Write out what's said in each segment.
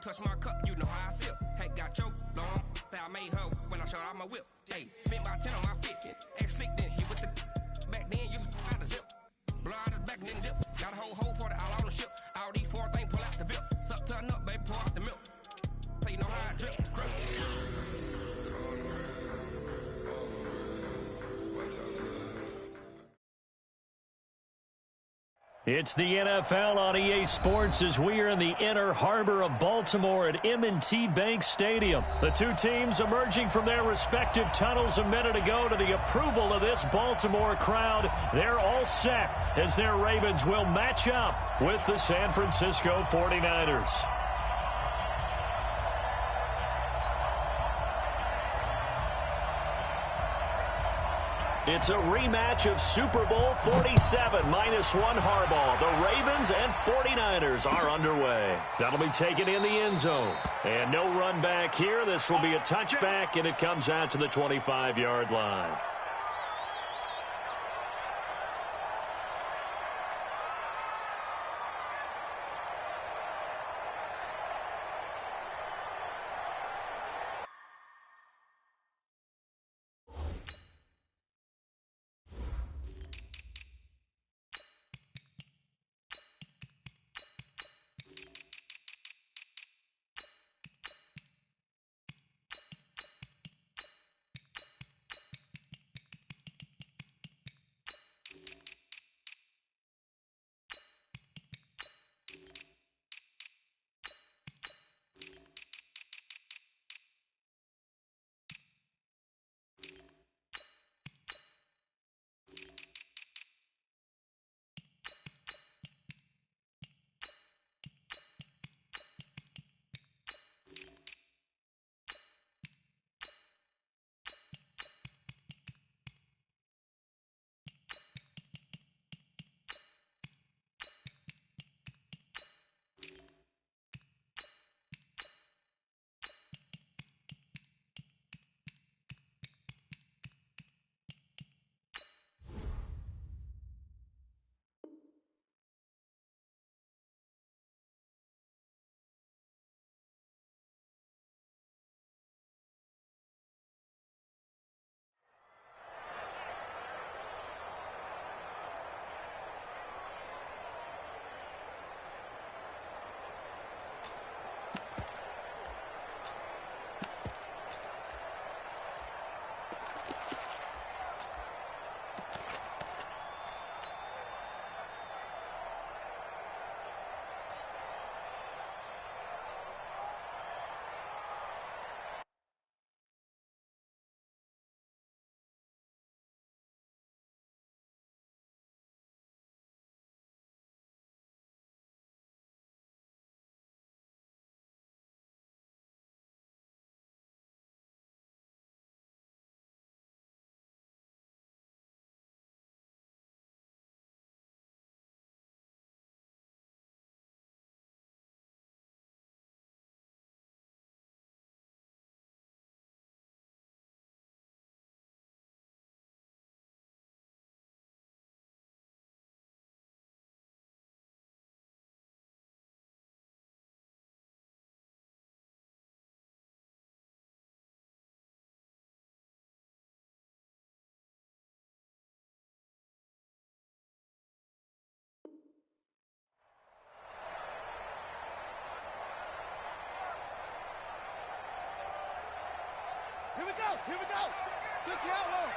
touch my cup, you know how I sip. Hey, got your long, that I made her when I showed out my whip. Hey, spent my 10 on my fit. Ex slick, then hit with the back then, used to out the zip. Blood out the back, then dip. Got a whole party all on the ship. All these four things, pull out the VIP. Suck, turn up, baby, pour out the milk. So you know how I drip. It's the NFL on EA Sports as we are in the inner harbor of Baltimore at M&T Bank Stadium. The two teams emerging from their respective tunnels a minute ago to the approval of this Baltimore crowd. They're all set as their Ravens will match up with the San Francisco 49ers. It's a rematch of Super Bowl 47 -1 Harbaugh. The Ravens and 49ers are underway. That'll be taken in the end zone. And no run back here. This will be a touchback, and it comes out to the 25-yard line. Here we go. Here we go. 60 outlaws.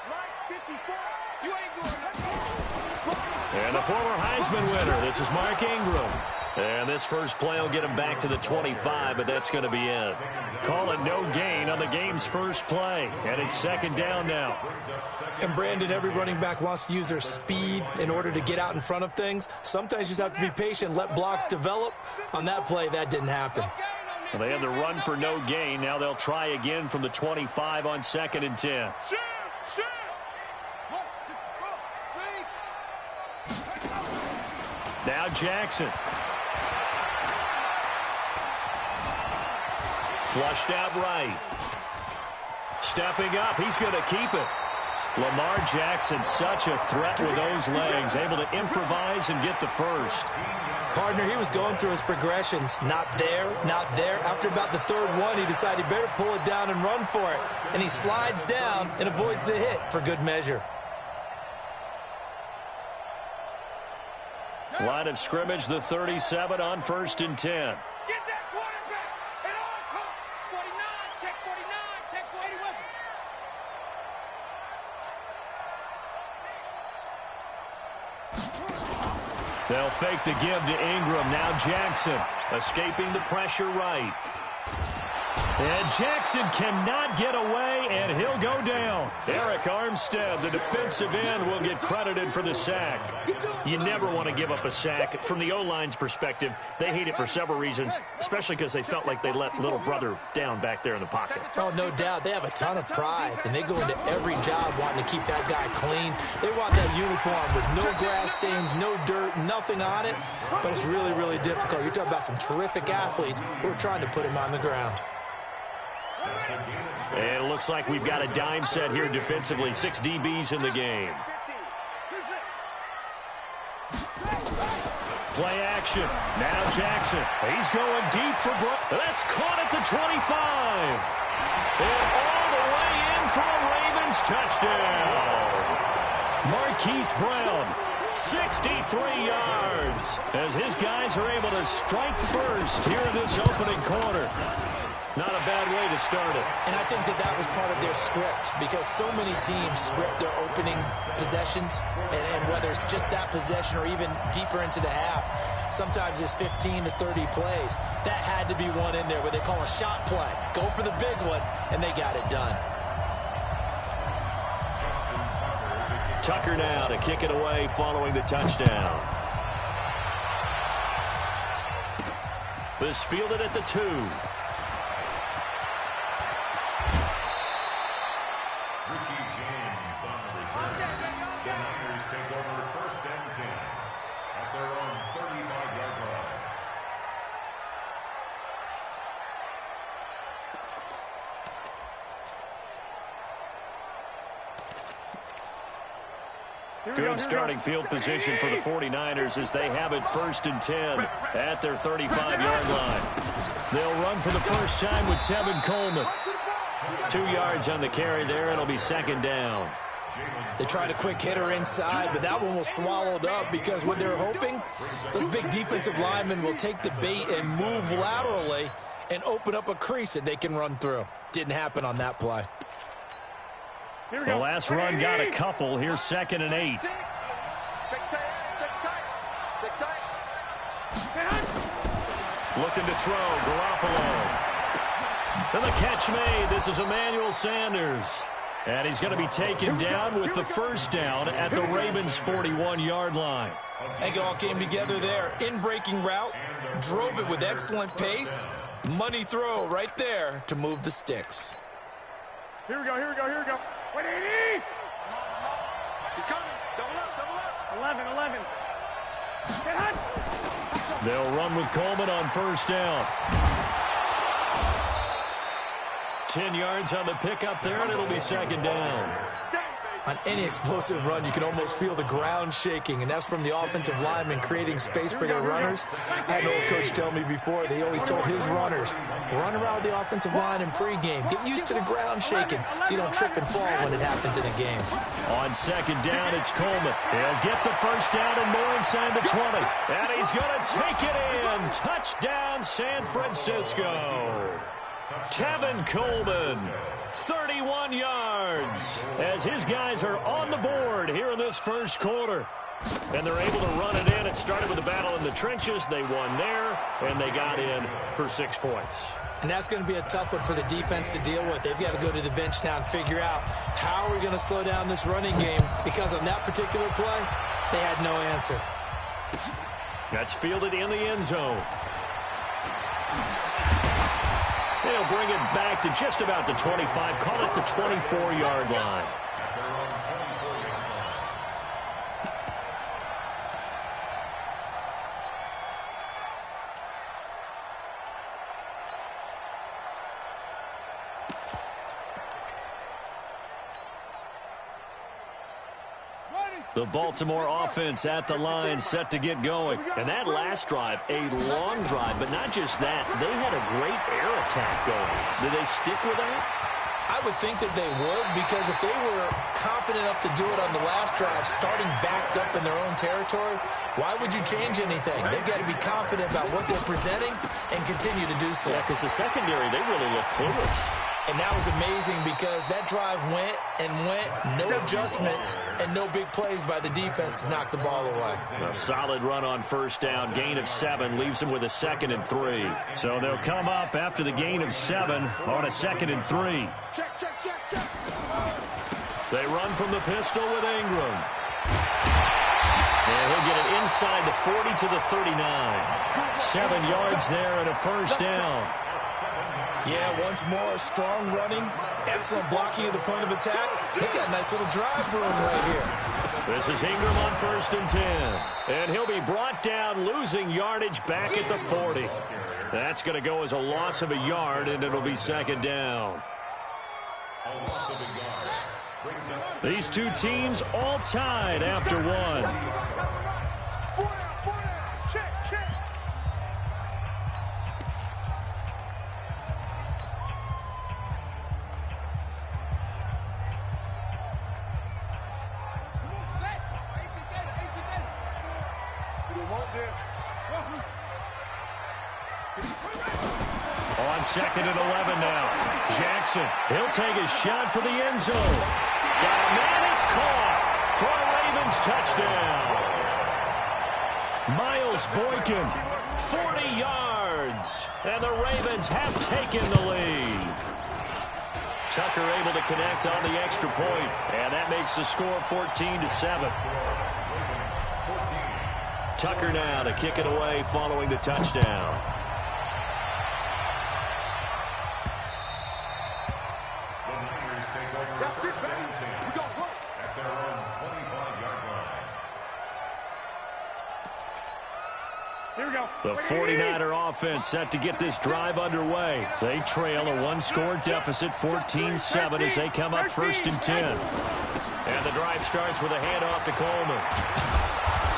Right 54. You ain't going. Let's go. And the former Heisman winner, this is Mark Ingram. And this first play will get him back to the 25, but that's going to be it. Call it no gain on the game's first play. And it's second down now. And Brandon, every running back wants to use their speed in order to get out in front of things. Sometimes you just have to be patient, let blocks develop. On that play, that didn't happen. Well, they had the run for no gain. Now they'll try again from the 25 on 2nd and 10. Now Jackson. Flushed out right. Stepping up, he's going to keep it. Lamar Jackson, such a threat with those legs, able to improvise and get the first. Partner, he was going through his progressions. Not there, not there. After about the third one, he decided he better pull it down and run for it. And he slides down and avoids the hit for good measure. Line of scrimmage, the 37 on 1st and 10. Get that quarterback. And on, come. 49, check 49, check 41. They'll fake the give to Ingram. Now Jackson escaping the pressure right. And Jackson cannot get away, and he'll go down. Eric Armstead, the defensive end, will get credited for the sack. You never want to give up a sack. From the O-line's perspective, they hate it for several reasons, especially because they felt like they let little brother down back there in the pocket. Oh, no doubt. They have a ton of pride, and they go into every job wanting to keep that guy clean. They want that uniform with no grass stains, no dirt, nothing on it, but it's really, really difficult. You're talking about some terrific athletes who are trying to put him on the ground. And it looks like we've got a dime set here defensively. 6 DBs in the game. Play action. Now Jackson. He's going deep for Brook. That's caught at the 25. And all the way in for a Ravens touchdown. Marquise Brown, 63 yards, as his guys are able to strike first here in this opening quarter. Not a bad way to start it. And I think that that was part of their script, because so many teams script their opening possessions, and whether it's just that possession or even deeper into the half, sometimes it's 15 to 30 plays. That had to be one in there where they call a shot play. Go for the big one, and they got it done. Tucker now to kick it away following the touchdown. This fielded at the 2. Good starting field position for the 49ers as they have it 1st and 10 at their 35-yard line. They'll run for the first time with Tevin Coleman. 2 yards on the carry there. It'll be 2nd down. They tried a quick hitter inside, but that one was swallowed up because what they're hoping, those big defensive linemen will take the bait and move laterally and open up a crease that they can run through. Didn't happen on that play. The last run got a couple. Here's 2nd and 8. Looking to throw. Garoppolo. And the catch made. This is Emmanuel Sanders. And he's going to be taken down with the first down at the Ravens' 41-yard line. I think it all came together there. In-breaking route. Drove it with excellent pace. Money throw right there to move the sticks. Here we go, here we go, here we go. 180! He's coming. Double up, double up. 11, 11. Get hot. They'll run with Coleman on first down. 10 yards on the pickup there, and it'll be 2nd down. On any explosive run, you can almost feel the ground shaking, and that's from the offensive linemen creating space for their runners. I had an old coach tell me before, they always told his runners, run around the offensive line in pregame. Get used to the ground shaking so you don't trip and fall when it happens in a game. On 2nd down, it's Coleman. He'll get the first down and more inside the 20. And he's going to take it in. Touchdown, San Francisco. Tevin Coleman, 31 yards, as his guys are on the board here in this first quarter. And they're able to run it in. It started with a battle in the trenches. They won there, and they got in for 6 points. And that's going to be a tough one for the defense to deal with. They've got to go to the bench now and figure out how are we going to slow down this running game, because on that particular play, they had no answer. That's fielded in the end zone. They'll bring it back to just about the 25, call it the 24-yard line. The Baltimore offense at the line, set to get going. And that last drive, a long drive, but not just that. They had a great air attack going. Did they stick with that? I would think that they would, because if they were confident enough to do it on the last drive, starting backed up in their own territory, why would you change anything? They've got to be confident about what they're presenting and continue to do so. Yeah, because the secondary, they really look clueless. And that was amazing because that drive went and went, no adjustments, and no big plays by the defense to knock the ball away. A solid run on first down, gain of 7, leaves them with a 2nd and 3. So they'll come up after the gain of 7 on a 2nd and 3. Check, check, check, check. They run from the pistol with Ingram. And he'll get it inside the 40 to the 39. 7 yards there and a first down. Yeah, once more, strong running, excellent blocking at the point of attack. They've got a nice little drive room right here. This is Ingram on 1st and 10. And he'll be brought down, losing yardage back at the 40. That's going to go as a loss of a yard, and it'll be 2nd down. These two teams all tied after 1. On 2nd and 11 now. Jackson, he'll take a shot for the end zone. Got a man, it's caught for a Ravens touchdown. Miles Boykin, 40 yards, and the Ravens have taken the lead. Tucker able to connect on the extra point, and that makes the score 14-7. Tucker now to kick it away following the touchdown. The 49er offense set to get this drive underway. They trail a 1-score deficit, 14-7, as they come up 1st and 10. And the drive starts with a handoff to Coleman.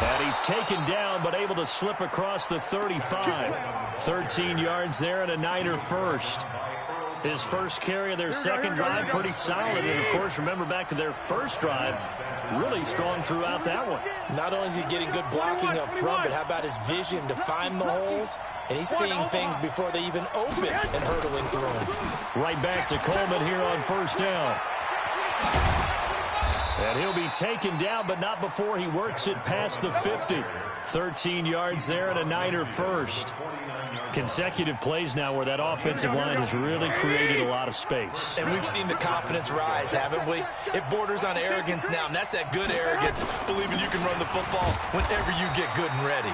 And he's taken down, but able to slip across the 35. 13 yards there and a Niner first. His first carry of their second drive, pretty solid. And, of course, remember back to their first drive, really strong throughout that one. Not only is he getting good blocking up front, but how about his vision to find the holes? And he's seeing things before they even open and hurdling through them. Right back to Coleman here on 1st down. And he'll be taken down, but not before he works it past the 50. 13 yards there and a Niner first. Consecutive plays now where that offensive line has really created a lot of space. And we've seen the confidence rise, haven't we? It borders on arrogance now, and that's that good arrogance, believing you can run the football whenever you get good and ready.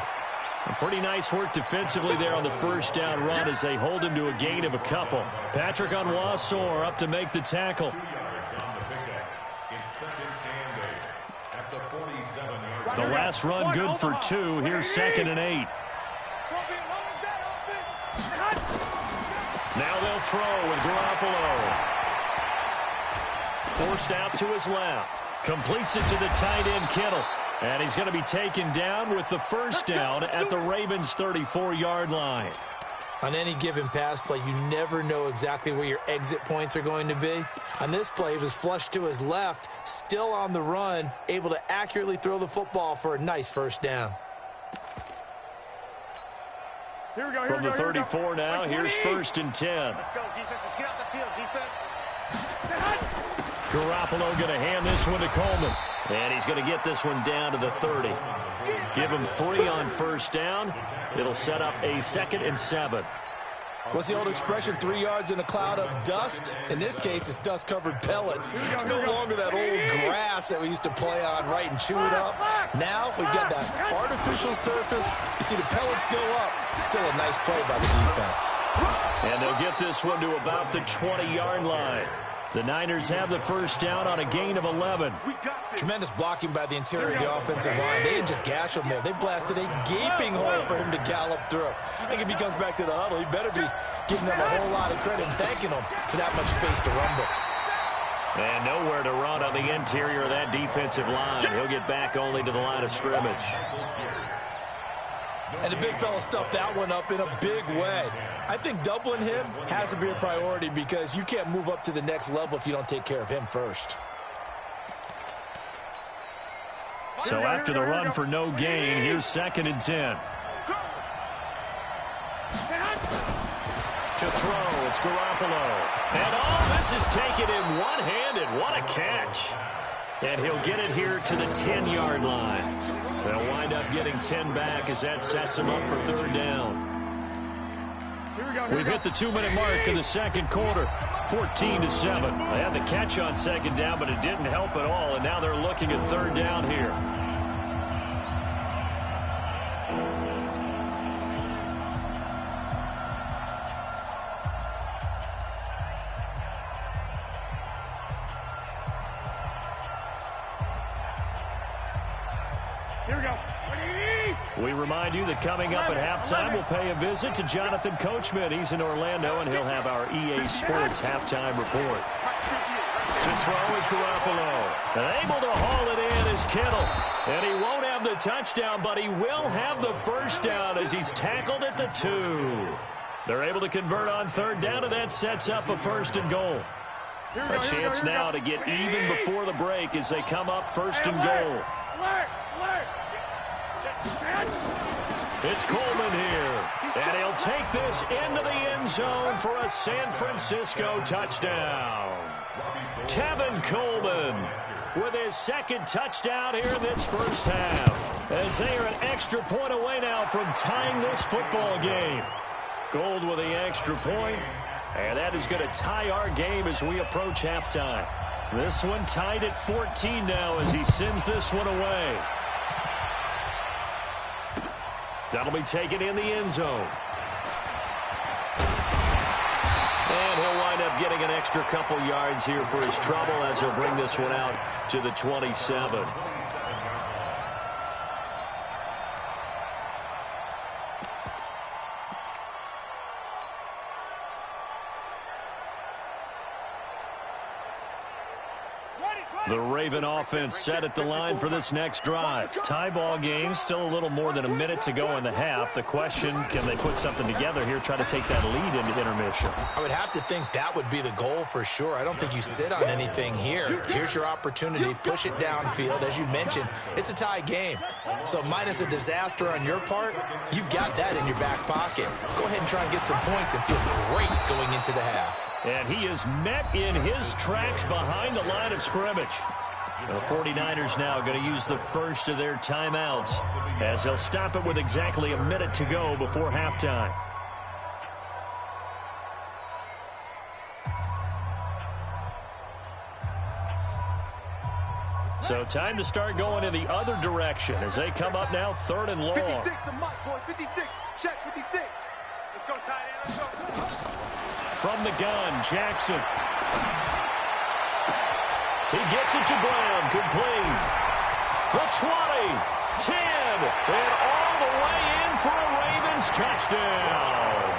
A pretty nice work defensively there on the first down run as they hold him to a gain of a couple. Patrick Onwuasor up to make the tackle. The last run good for 2. Here's 2nd and 8. Now they'll throw with Garoppolo. Forced out to his left. Completes it to the tight end, Kittle. And he's going to be taken down with the first down at the Ravens' 34-yard line. On any given pass play, you never know exactly where your exit points are going to be. On this play, he was flushed to his left, still on the run, able to accurately throw the football for a nice first down. Here we go, From the 34 now, here's 1st and 10. Let's go, defense. Let's get out the field, defense. Garoppolo going to hand this one to Coleman. And he's going to get this one down to the 30. Give him 3 on first down. It'll set up a 2nd and 7. What's the old expression, 3 yards in a cloud of dust? In this case, it's dust-covered pellets. It's no longer that old grass that we used to play on, right, and chew it up. Now we've got that artificial surface. You see the pellets go up. Still a nice play by the defense. And they'll get this one to about the 20-yard line. The Niners have the first down on a gain of 11. Tremendous blocking by the interior of the offensive line. They didn't just gash him there. They blasted a gaping hole for him to gallop through. I think if he comes back to the huddle, he better be giving them a whole lot of credit and thanking them for that much space to rumble. And nowhere to run on the interior of that defensive line. He'll get back only to the line of scrimmage. And the big fella stuffed that one up in a big way. I think doubling him has to be a priority because you can't move up to the next level if you don't take care of him first. So after the run for no gain, here's 2nd and 10. To throw, it's Garoppolo. And all this is taken in one-handed. What a catch. And he'll get it here to the 10-yard line. They'll wind up getting 10 back as that sets him up for 3rd down. We've hit the 2-minute mark of the 2nd quarter. 14-7. They had the catch on 2nd down, but it didn't help at all. And now they're looking at 3rd down here. Here we go. We remind you that coming up at halftime, we'll pay a visit to Jonathan Coachman. He's in Orlando, and he'll have our EA Sports halftime report. To throw is Garoppolo. And able to haul it in is Kittle. And he won't have the touchdown, but he will have the 1st down as he's tackled at the 2. They're able to convert on 3rd down, and that sets up a 1st and goal. A chance now to get even before the break as they come up 1st and goal. It's Coleman here, and he'll take this into the end zone for a San Francisco touchdown. Tevin Coleman with his 2nd touchdown here in this 1st half, as they are an extra point away now from tying this football game. Gold with the extra point, and that is going to tie our game as we approach halftime. This one tied at 14 now as he sends this one away. That'll be taken in the end zone. And he'll wind up getting an extra couple yards here for his trouble as he'll bring this one out to the 27. The Raven offense set at the line for this next drive. Tie ball game, still a little more than a minute to go in the half. The question, can they put something together here, try to take that lead into intermission? I would have to think that would be the goal for sure. I don't think you sit on anything here. Here's your opportunity. Push it downfield. As you mentioned, it's a tie game. So minus a disaster on your part, you've got that in your back pocket. Go ahead and try and get some points and feel great going into the half. And he is met in his tracks behind the line of scrimmage. The 49ers now going to use the first of their timeouts as they'll stop it with exactly a minute to go before halftime. So time to start going in the other direction as they come up now 3rd and long. 56, the mic, boys. 56. Check 56. Let's go, tight end. Let's go. From the gun, Jackson. He gets it to Brown, complete. The 20, 10, and all the way in for a Ravens touchdown.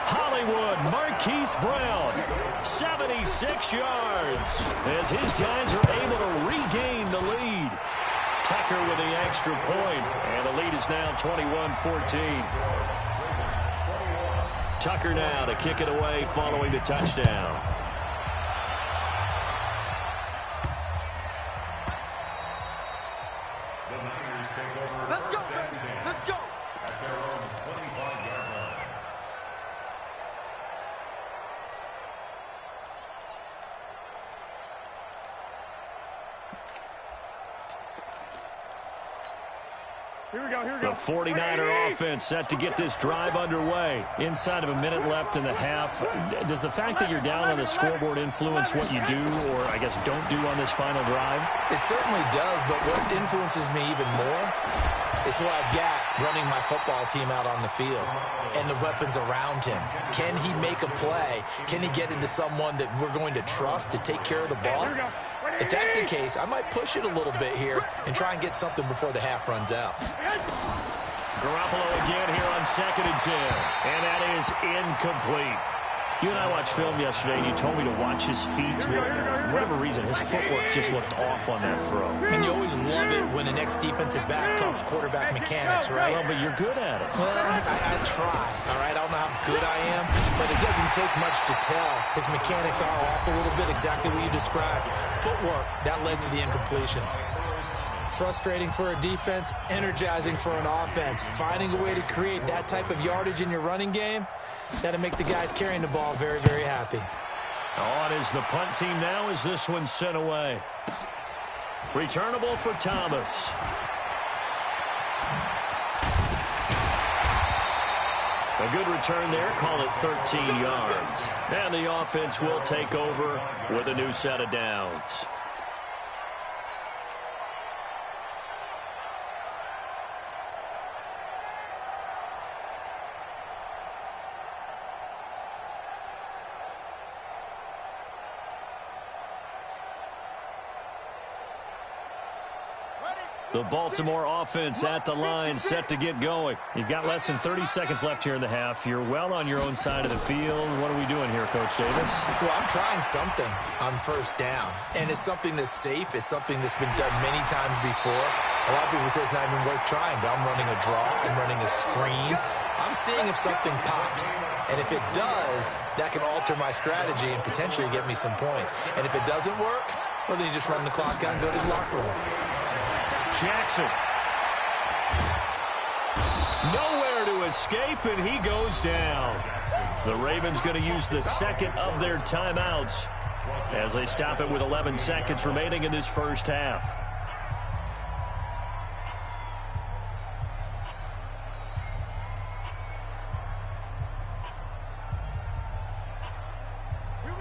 Hollywood Marquise Brown, 76 yards, as his guys are able to regain the lead. Tucker with the extra point, and the lead is now 21-14. Tucker now to kick it away following the touchdown. Let's go, let's go. Here we go, here we go. The 49er offense set to get this drive underway. Inside of a minute left in the half. Does the fact that you're down on the scoreboard influence what you do or, I guess, don't do on this final drive? It certainly does, but what influences me even more is what I've got running my football team out on the field and the weapons around him. Can he make a play? Can he get into someone that we're going to trust to take care of the ball? If that's the case, I might push it a little bit here and try and get something before the half runs out. Garoppolo again here on 2nd and 10, and that is incomplete. You and I watched film yesterday, and you told me to watch his feet. For whatever reason, his footwork just looked off on that throw. And you always love it when the next defensive back talks quarterback mechanics, right? Well, but you're good at it. Well, I try, all right? I don't know how good I am, but it doesn't take much to tell. His mechanics are off a little bit, exactly what you described. Footwork, that led to the incompletion. Frustrating for a defense, energizing for an offense. Finding a way to create that type of yardage in your running game, that'll make the guys carrying the ball very, very happy. On is the punt team now as this one's sent away. Returnable for Thomas. A good return there, call it 13 yards. And the offense will take over with a new set of downs. The Baltimore offense at the line, set to get going. You've got less than 30 seconds left here in the half. You're well on your own side of the field. What are we doing here, Coach Davis? Well, I'm trying something on first down. And it's something that's safe. It's something that's been done many times before. A lot of people say it's not even worth trying, but I'm running a draw. I'm running a screen. I'm seeing if something pops. And if it does, that can alter my strategy and potentially get me some points. And if it doesn't work, well, then you just run the clock out and go to the locker room. Jackson. Nowhere to escape, and he goes down. The Ravens going to use the second of their timeouts as they stop it with 11 seconds remaining in this first half.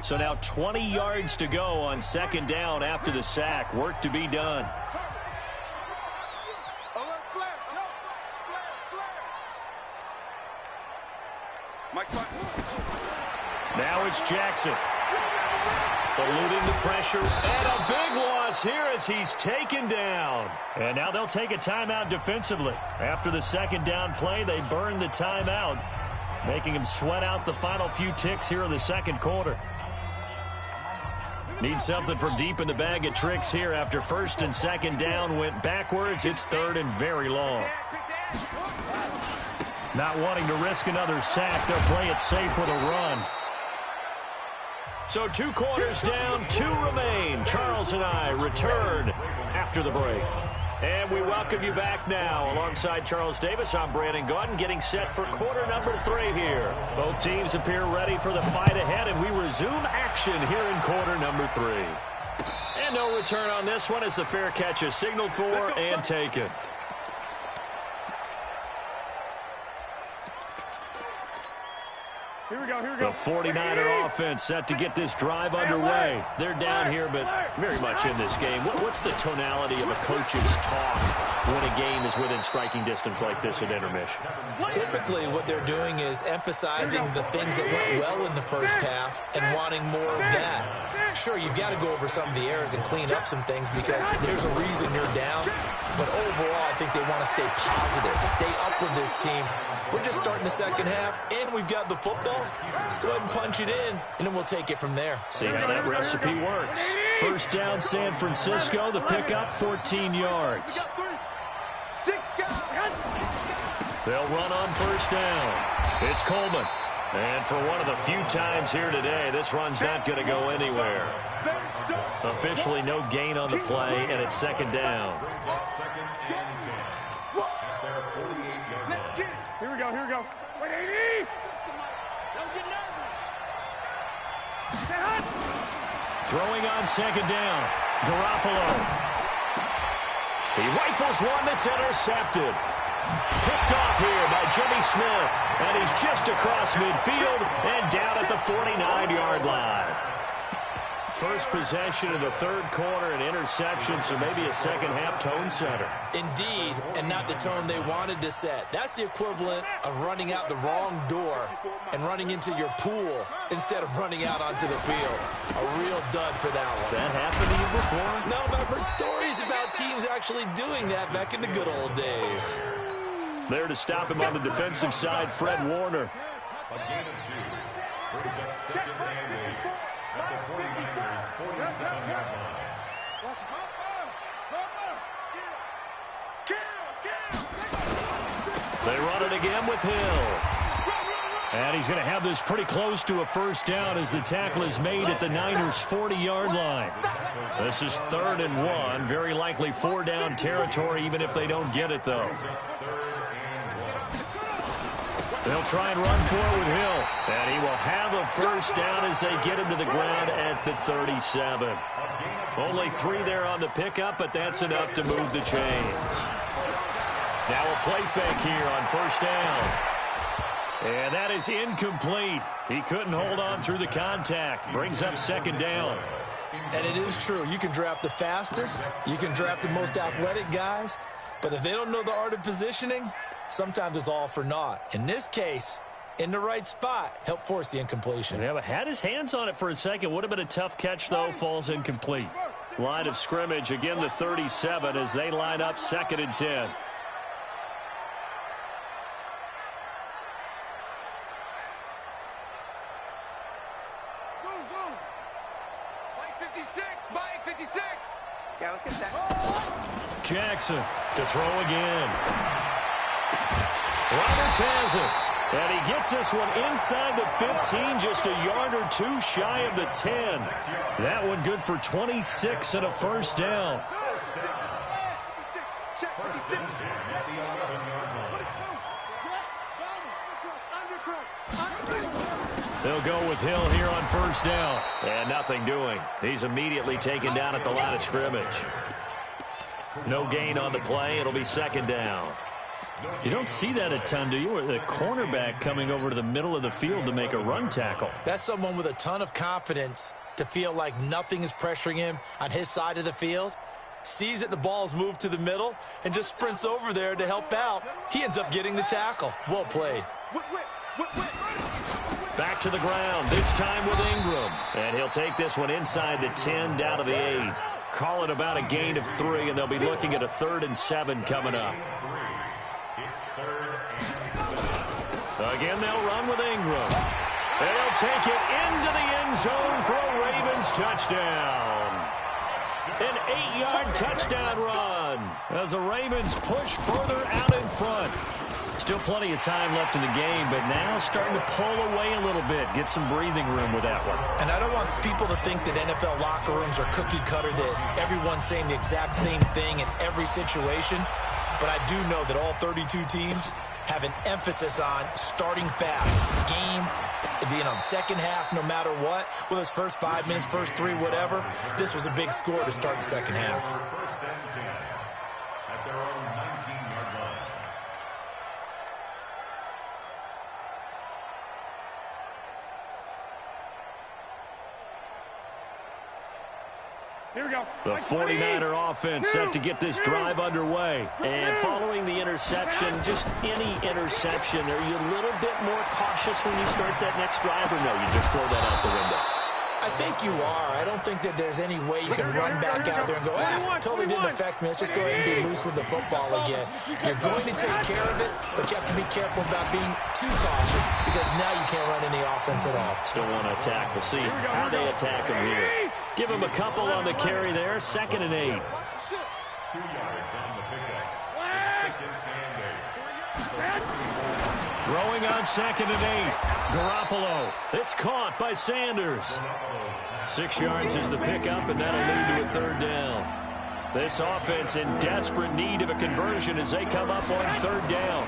So now 20 yards to go on second down after the sack. Work to be done. Now it's Jackson. Eluding the pressure. And a big loss here as he's taken down. And now they'll take a timeout defensively. After the second down play, they burn the timeout, making him sweat out the final few ticks here in the second quarter. Need something from deep in the bag of tricks here after first and second down went backwards. It's third and very long. Not wanting to risk another sack, they'll play it safe with a run. So 2 quarters down, 2 remain. Charles and I return after the break. And we welcome you back now. Alongside Charles Davis, I'm Brandon Gaudin, getting set for quarter number 3 here. Both teams appear ready for the fight ahead, and we resume action here in quarter number 3. And no return on this one as the fair catch is signaled for and taken. Here we go, here we go. The 49er offense set to get this drive underway. They're down here, but very much in this game. What's the tonality of a coach's talk when a game is within striking distance like this at intermission? Typically, what they're doing is emphasizing the things that went well in the first half and wanting more of that. Sure, you've got to go over some of the errors and clean up some things because there's a reason you're down. But overall, I think they want to stay positive, stay up with this team. We're just starting the second half, and we've got the football. Let's go ahead and punch it in, and then we'll take it from there. See how that recipe works. First down, San Francisco. The pickup, 14 yards. They'll run on first down. It's Coleman. And for one of the few times here today, this run's not going to go anywhere. Officially no gain on the play, and it's second down. Here we go, here we go. Wait, 80! Don't get nervous. Throwing on second down. Garoppolo. He rifles one that's intercepted. Picked off here by Jimmy Smith. And he's just across midfield and down at the 49-yard line. First possession of the third quarter, an interception, so maybe a second-half tone setter. Indeed, and not the tone they wanted to set. That's the equivalent of running out the wrong door and running into your pool instead of running out onto the field. A real dud for that one. Has that happened to you before? No, but I've heard stories about teams actually doing that back in the good old days. There to stop him on the defensive side, Fred Warner. Brings up second and 8 at the 49ers 47-yard line. They run it again with Hill. And he's going to have this pretty close to a first down as the tackle is made at the Niners' 40-yard line. This is 3rd and 1. Very likely 4-down territory, even if they don't get it, though. They'll try and run for it with Hill. And he will have a first down as they get him to the ground at the 37. Only 3 there on the pickup, but that's enough to move the chains. Now a play fake here on first down. And that is incomplete. He couldn't hold on through the contact. Brings up 2nd down. And it is true. You can draft the fastest. You can draft the most athletic guys. But if they don't know the art of positioning, sometimes it's all for naught. In this case, in the right spot, help force the incompletion. Yeah, but had his hands on it for a second. Would have been a tough catch, though. Falls incomplete. Line of scrimmage, again, the 37 as they line up 2nd and 10. Yeah, let's get set. Jackson to throw again. Roberts has it. And he gets this one inside the 15, just a yard or 2 shy of the 10. That one good for 26 and a first down. They'll go with Hill here on first down. And nothing doing. He's immediately taken down at the line of scrimmage. No gain on the play. It'll be 2nd down. You don't see that a ton, do you? Or the cornerback coming over to the middle of the field to make a run tackle. That's someone with a ton of confidence to feel like nothing is pressuring him on his side of the field. Sees that the ball's moved to the middle and just sprints over there to help out. He ends up getting the tackle. Well played. Back to the ground, this time with Ingram. And he'll take this one inside the 10, down to the 8. Call it about a gain of 3, and they'll be looking at a 3rd and 7 coming up. Again, they'll run with Ingram. They'll take it into the end zone for a Ravens touchdown. An 8-yard touchdown run as the Ravens push further out in front. Still plenty of time left in the game, but now starting to pull away a little bit. Get some breathing room with that one. And I don't want people to think that NFL locker rooms are cookie cutter, that everyone's saying the exact same thing in every situation. But I do know that all 32 teams have an emphasis on starting fast. Game, being on the second half, no matter what. Whether it's first 5 minutes, first 3, whatever. This was a big score to start the second half. First and 10 at their own 19-yard line. Here we go. The 49er offense set to get this drive underway. And following the interception, just any interception, are you a little bit more cautious when you start that next drive, or no, you just throw that out the window? I think you are. I don't think that there's any way you can run back out there and go, totally didn't affect me. Let's just go ahead and be loose with the football again. You're going to take care of it, but you have to be careful about being too cautious because now you can't run any offense at all. Still want to attack. We'll see how they attack him here. Give him a couple on the carry there. 2nd and 8. 2 yards on the pickup. It's 2nd and 8. Throwing on 2nd and 8. Garoppolo. It's caught by Sanders. 6 yards is the pickup, and that'll lead to a 3rd down. This offense in desperate need of a conversion as they come up on 3rd down.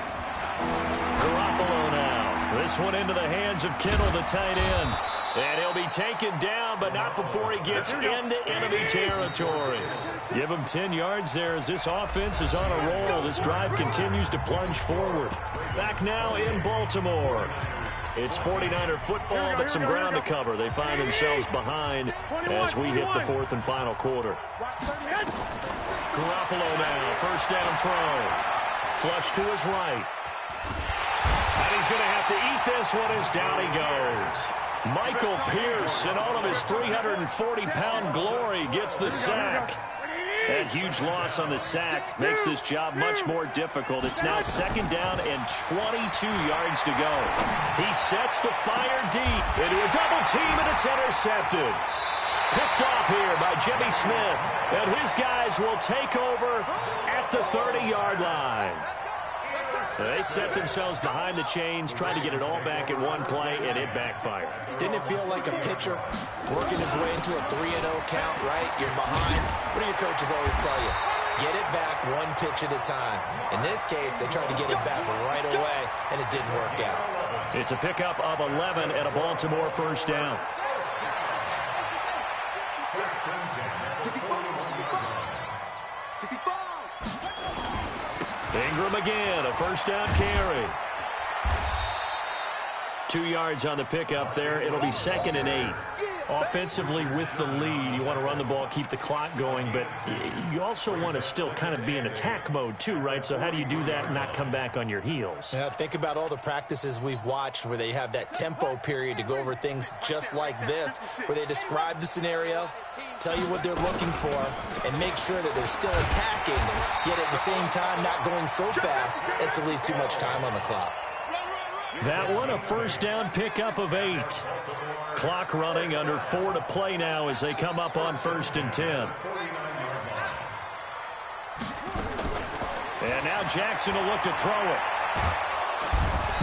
Garoppolo now. This one into the hands of Kittle, the tight end. And he'll be taken down, but not before he gets into enemy territory. Give him 10 yards there as this offense is on a roll. This drive continues to plunge forward. Back now in Baltimore. It's 49er football, but some ground to cover. They find themselves behind as we hit the 4th and final quarter. Garoppolo now, first down throw. Flush to his right. And he's going to have to eat this one as down he goes. Michael Pierce, in all of his 340-pound glory, gets the sack. That huge loss on the sack makes this job much more difficult. It's now 2nd down and 22 yards to go. He sets the fire deep into a double team, and it's intercepted. Picked off here by Jimmy Smith, and his guys will take over at the 30-yard line. They set themselves behind the chains, trying to get it all back in one play, and it backfired. Didn't it feel like a pitcher working his way into a 3-0 count, right? You're behind. What do your coaches always tell you? Get it back one pitch at a time. In this case, they tried to get it back right away, and it didn't work out. It's a pickup of 11 and a Baltimore first down. Ingram again, a first down carry. 2 yards on the pickup there. It'll be 2nd and 8. Offensively with the lead, you want to run the ball, keep the clock going, but you also want to still kind of be in attack mode too, right? So how do you do that and not come back on your heels? Yeah, think about all the practices we've watched where they have that tempo period to go over things just like this, where they describe the scenario, tell you what they're looking for, and make sure that they're still attacking, yet at the same time not going so fast as to leave too much time on the clock. That one, a first down pickup of 8. Clock running, under 4 to play now as they come up on 1st and 10. And now Jackson will look to throw it.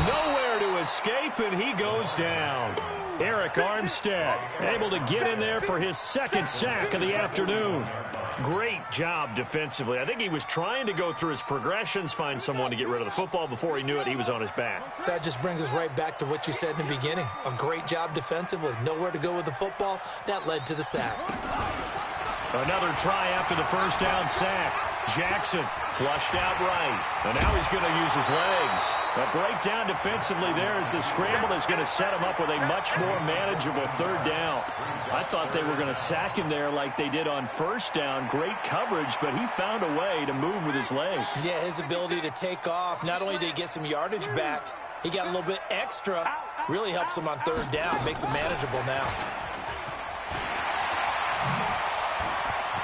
Nowhere to escape, and he goes down. Eric Armstead able to get in there for his 2nd sack of the afternoon. Great job defensively. I think he was trying to go through his progressions, find someone to get rid of the football. Before he knew it, he was on his back. So that just brings us right back to what you said in the beginning. A great job defensively. Nowhere to go with the football. That led to the sack. Another try after the first down sack. Jackson flushed out right. And now he's going to use his legs. That breakdown defensively there as the scramble is going to set him up with a much more manageable 3rd down. I thought they were going to sack him there like they did on 1st down. Great coverage, but he found a way to move with his legs. Yeah, his ability to take off. Not only did he get some yardage back, he got a little bit extra. Really helps him on 3rd down. Makes it manageable now.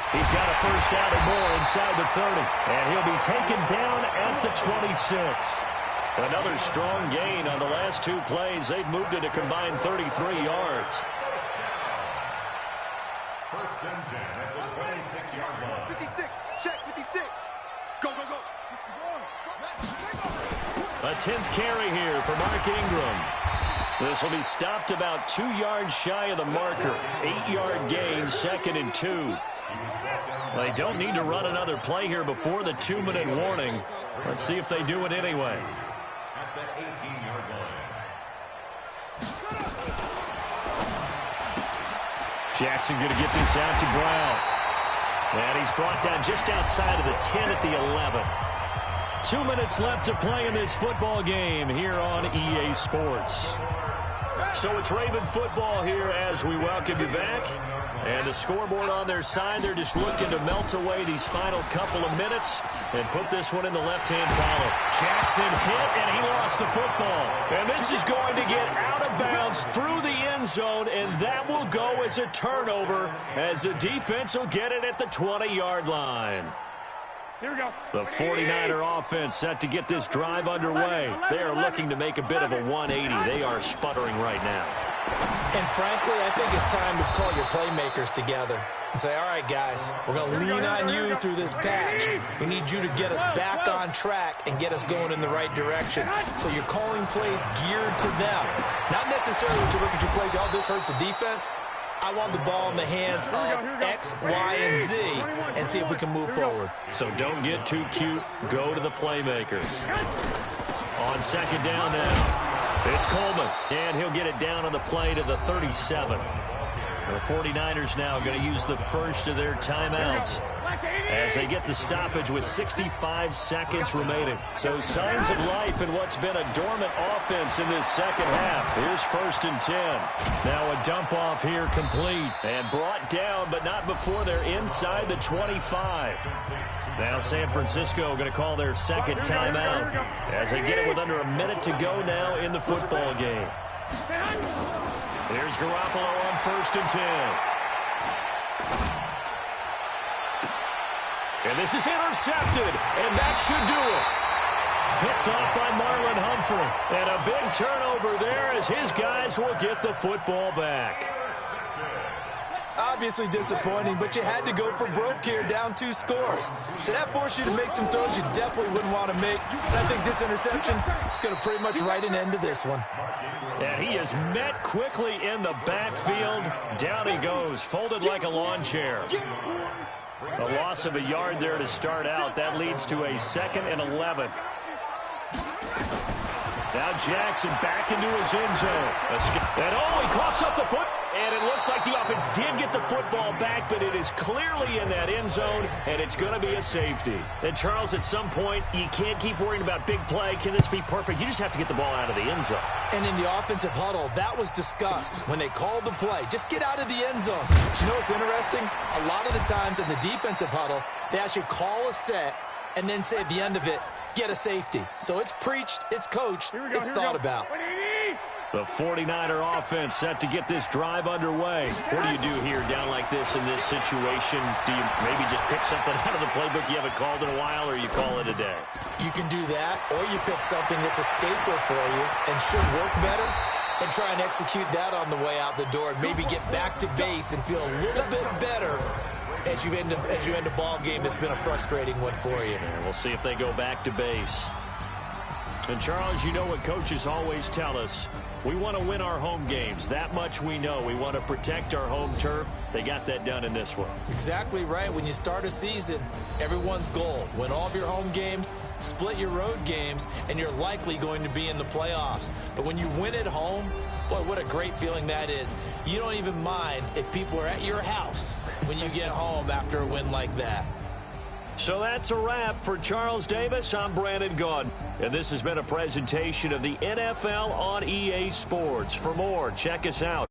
He's got a first down and more inside the 30. And he'll be taken down at the 26. Another strong gain on the last 2 plays. They've moved it a combined 33 yards. 1st and 10 at the 26-yard line. 56, check, 56. Go, go, go. A 10th carry here for Mark Ingram. This will be stopped about 2 yards shy of the marker. 8-yard gain, 2nd and 2. They don't need to run another play here before the 2-minute warning. Let's see if they do it anyway. At the 18-yard line. Jackson going to get this out to Brown. And he's brought down just outside of the 10 at the 11. 2 minutes left to play in this football game here on EA Sports. So it's Raven football here as we welcome you back. And the scoreboard on their side, they're just looking to melt away these final couple of minutes and put this one in the left-hand column. Jackson hit, and he lost the football. And this is going to get out of bounds through the end zone, and that will go as a turnover as the defense will get it at the 20-yard line. Here we go. The 49er offense set to get this drive underway. They are looking to make a bit of a 180. They are sputtering right now. And frankly, I think it's time to call your playmakers together and say, all right, guys, we're going to lean on you through this patch. We need you to get us back on track and get us going in the right direction. So you're calling plays geared to them. Not necessarily what you look at your plays, oh, this hurts the defense. I want the ball in the hands of X, Y, and Z and see if we can move forward. So don't get too cute. Go to the playmakers. On 2nd down now. It's Coleman, and he'll get it down on the play to the 37. The 49ers now going to use the first of their timeouts as they get the stoppage with 65 seconds remaining. So signs of life in what's been a dormant offense in this second half. Here's 1st and 10. Now a dump off here complete and brought down, but not before they're inside the 25. Now San Francisco going to call their 2nd timeout as they get it with under a minute to go now in the football game. Here's Garoppolo on 1st and 10. And this is intercepted, and that should do it. Picked off by Marlon Humphrey. And a big turnover there as his guys will get the football back. Obviously disappointing, but you had to go for broke here, down 2 scores. So that forced you to make some throws you definitely wouldn't want to make. And I think this interception is going to pretty much write an end to this one. And he is met quickly in the backfield. Down he goes, folded like a lawn chair. A loss of a yard there to start out. That leads to a 2nd and 11. Now Jackson back into his end zone. And he coughs up the foot. And it looks like the offense did get the football back, but it is clearly in that end zone, and it's going to be a safety. And, Charles, at some point, you can't keep worrying about big play. Can this be perfect? You just have to get the ball out of the end zone. And in the offensive huddle, that was discussed when they called the play. Just get out of the end zone. But you know what's interesting? A lot of the times in the defensive huddle, they actually call a set and then say at the end of it, get a safety. So it's preached, it's coached, it's thought about. The 49er offense set to get this drive underway. What do you do here down like this in this situation? Do you maybe just pick something out of the playbook you haven't called in a while, or you call it a day? You can do that, or you pick something that's a staple for you and should work better and try and execute that on the way out the door and maybe get back to base and feel a little bit better as you end a ball game that's been a frustrating one for you. And we'll see if they go back to base. And, Charles, you know what coaches always tell us. We want to win our home games. That much we know. We want to protect our home turf. They got that done in this one. Exactly right. When you start a season, everyone's goal, win all of your home games, split your road games, and you're likely going to be in the playoffs. But when you win at home, boy, what a great feeling that is. You don't even mind if people are at your house when you get home after a win like that. So that's a wrap for Charles Davis. I'm Brandon Gaudin. And this has been a presentation of the NFL on EA Sports. For more, check us out